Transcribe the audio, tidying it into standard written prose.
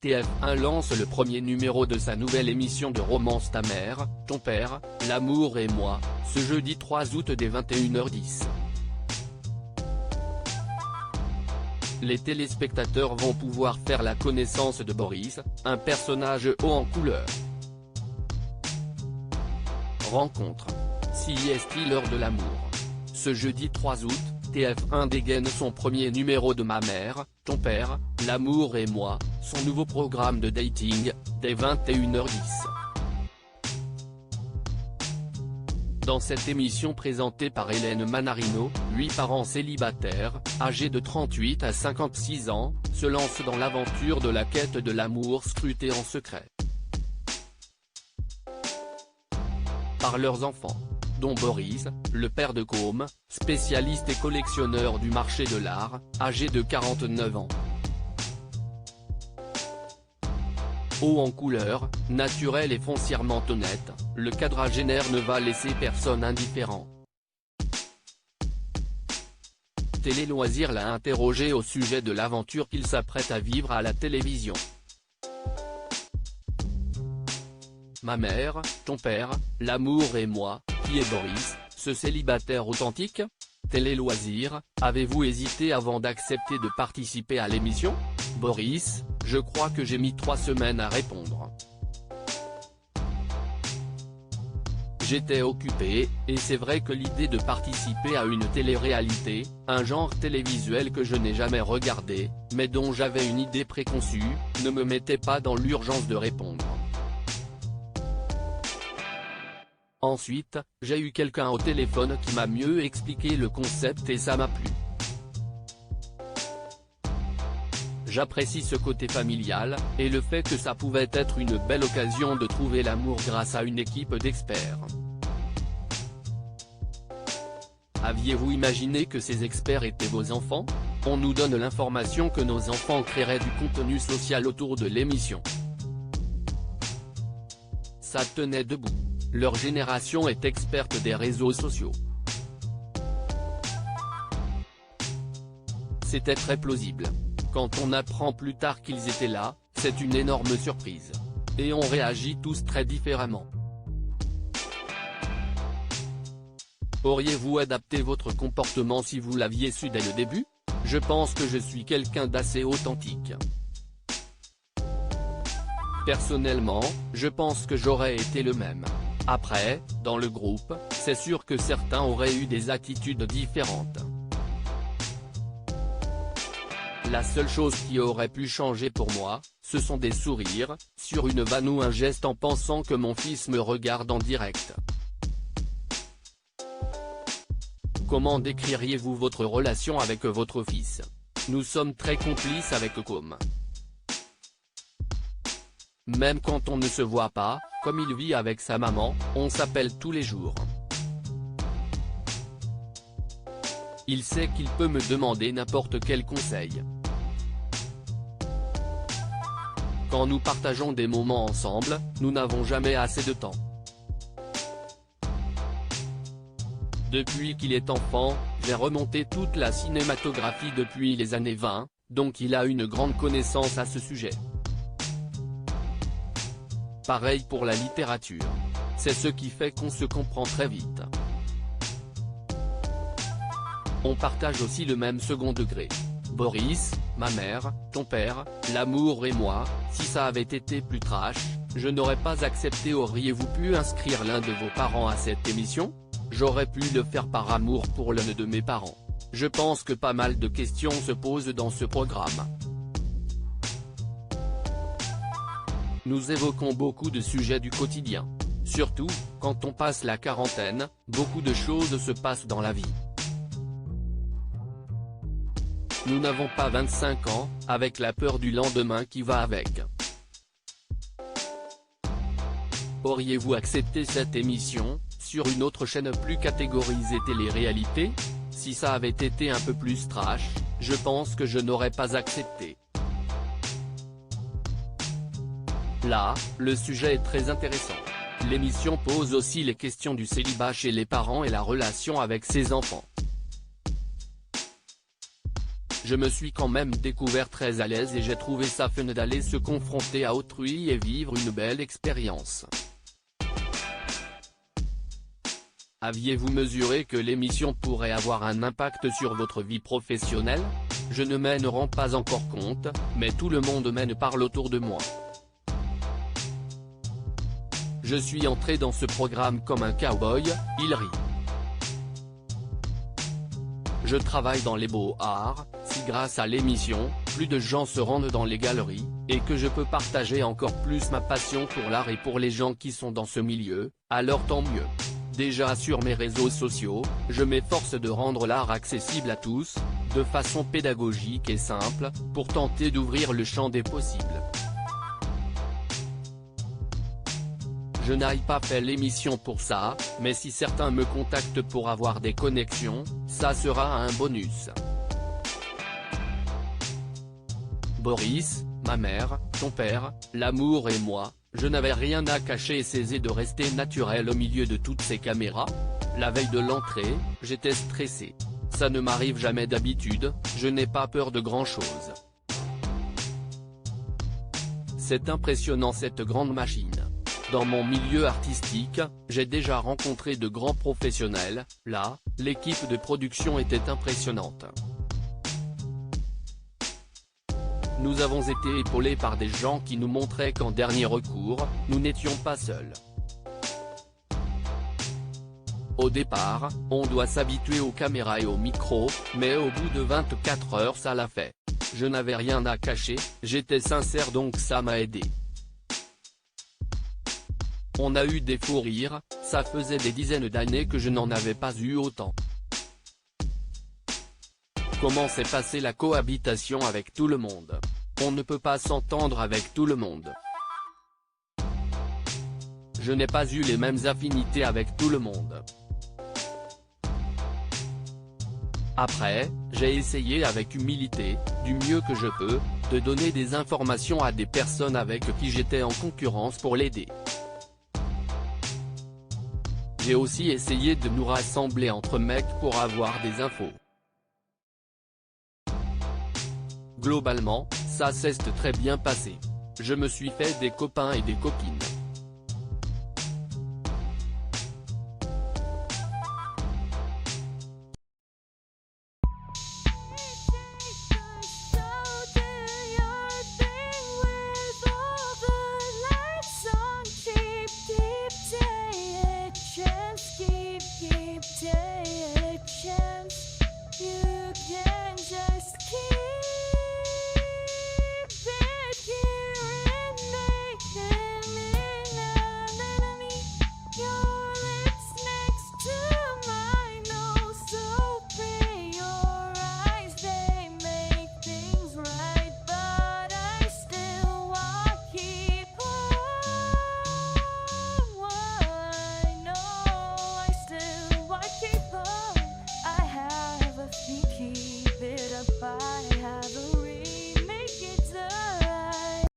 TF1 lance le premier numéro de sa nouvelle émission de romance Ta mère, ton père, l'amour et moi, ce jeudi 3 août dès 21h10. Les téléspectateurs vont pouvoir faire la connaissance de Boris, un personnage haut en couleur. Rencontre. Si est-il l'heure de l'amour? Ce jeudi 3 août, TF1 dégaine son premier numéro de Ma mère, ton père, l'amour et moi, son nouveau programme de dating, dès 21h10. Dans cette émission présentée par Hélène Manarino, 8 parents célibataires, âgés de 38 à 56 ans, se lancent dans l'aventure de la quête de l'amour scrutée en secret par leurs enfants, dont Boris, le père de Côme, spécialiste et collectionneur du marché de l'art, âgé de 49 ans. Haut en couleur, naturel et foncièrement honnête, le quadragénaire ne va laisser personne indifférent. Télé Loisirs l'a interrogé au sujet de l'aventure qu'il s'apprête à vivre à la télévision. Ma mère, ton père, l'amour et moi, qui est Boris, ce célibataire authentique? Télé Loisirs, avez-vous hésité avant d'accepter de participer à l'émission? Boris, je crois que j'ai mis 3 semaines à répondre. J'étais occupé, et c'est vrai que l'idée de participer à une télé-réalité, un genre télévisuel que je n'ai jamais regardé, mais dont j'avais une idée préconçue, ne me mettait pas dans l'urgence de répondre. Ensuite, j'ai eu quelqu'un au téléphone qui m'a mieux expliqué le concept et ça m'a plu. J'apprécie ce côté familial, et le fait que ça pouvait être une belle occasion de trouver l'amour grâce à une équipe d'experts. Aviez-vous imaginé que ces experts étaient vos enfants? On nous donne l'information que nos enfants créeraient du contenu social autour de l'émission. Ça tenait debout. Leur génération est experte des réseaux sociaux. C'était très plausible. Quand on apprend plus tard qu'ils étaient là, c'est une énorme surprise. Et on réagit tous très différemment. Auriez-vous adapté votre comportement si vous l'aviez su dès le début? Je pense que je suis quelqu'un d'assez authentique. Personnellement, je pense que j'aurais été le même. Après, dans le groupe, c'est sûr que certains auraient eu des attitudes différentes. La seule chose qui aurait pu changer pour moi, ce sont des sourires, sur une vanne ou un geste en pensant que mon fils me regarde en direct. Comment décririez-vous votre relation avec votre fils? Nous sommes très complices avec Côme. Même quand on ne se voit pas, comme il vit avec sa maman, on s'appelle tous les jours. Il sait qu'il peut me demander n'importe quel conseil. Quand nous partageons des moments ensemble, nous n'avons jamais assez de temps. Depuis qu'il est enfant, j'ai remonté toute la cinématographie depuis les années 20, donc il a une grande connaissance à ce sujet. Pareil pour la littérature. C'est ce qui fait qu'on se comprend très vite. On partage aussi le même second degré. Boris, ma mère, ton père, l'amour et moi, si ça avait été plus trash, je n'aurais pas accepté. Auriez-vous pu inscrire l'un de vos parents à cette émission? J'aurais pu le faire par amour pour l'un de mes parents. Je pense que pas mal de questions se posent dans ce programme. Nous évoquons beaucoup de sujets du quotidien. Surtout, quand on passe la quarantaine, beaucoup de choses se passent dans la vie. Nous n'avons pas 25 ans, avec la peur du lendemain qui va avec. Auriez-vous accepté cette émission, sur une autre chaîne plus catégorisée télé-réalité? Si ça avait été un peu plus trash, je pense que je n'aurais pas accepté. Là, le sujet est très intéressant. L'émission pose aussi les questions du célibat chez les parents et la relation avec ses enfants. je me suis quand même découvert très à l'aise et j'ai trouvé ça fun d'aller se confronter à autrui et vivre une belle expérience. Aviez-vous mesuré que l'émission pourrait avoir un impact sur votre vie professionnelle? Je ne m'en rends pas encore compte, mais tout le monde m'en parle autour de moi. Je suis entré dans ce programme comme un cow-boy, il rit. Je travaille dans les beaux-arts, si grâce à l'émission, plus de gens se rendent dans les galeries, et que je peux partager encore plus ma passion pour l'art et pour les gens qui sont dans ce milieu, alors tant mieux. Déjà sur mes réseaux sociaux, je m'efforce de rendre l'art accessible à tous, de façon pédagogique et simple, pour tenter d'ouvrir le champ des possibles. Je n'ai pas fait l'émission pour ça, mais si certains me contactent pour avoir des connexions, ça sera un bonus. Boris, ma mère, ton père, l'amour et moi, je n'avais rien à cacher et cessé de rester naturel au milieu de toutes ces caméras. La veille de l'entrée, j'étais stressé. Ça ne m'arrive jamais d'habitude, je n'ai pas peur de grand-chose. C'est impressionnant cette grande machine. Dans mon milieu artistique, j'ai déjà rencontré de grands professionnels, là, l'équipe de production était impressionnante. Nous avons été épaulés par des gens qui nous montraient qu'en dernier recours, nous n'étions pas seuls. Au départ, on doit s'habituer aux caméras et aux micros, mais au bout de 24 heures ça l'a fait. Je n'avais rien à cacher, j'étais sincère donc ça m'a aidé. On a eu des fous rires, ça faisait des dizaines d'années que je n'en avais pas eu autant. Comment s'est passée la cohabitation avec tout le monde? On ne peut pas s'entendre avec tout le monde. Je n'ai pas eu les mêmes affinités avec tout le monde. Après, j'ai essayé avec humilité, du mieux que je peux, de donner des informations à des personnes avec qui j'étais en concurrence pour l'aider. J'ai aussi essayé de nous rassembler entre mecs pour avoir des infos. Globalement, ça s'est très bien passé. Je me suis fait des copains et des copines.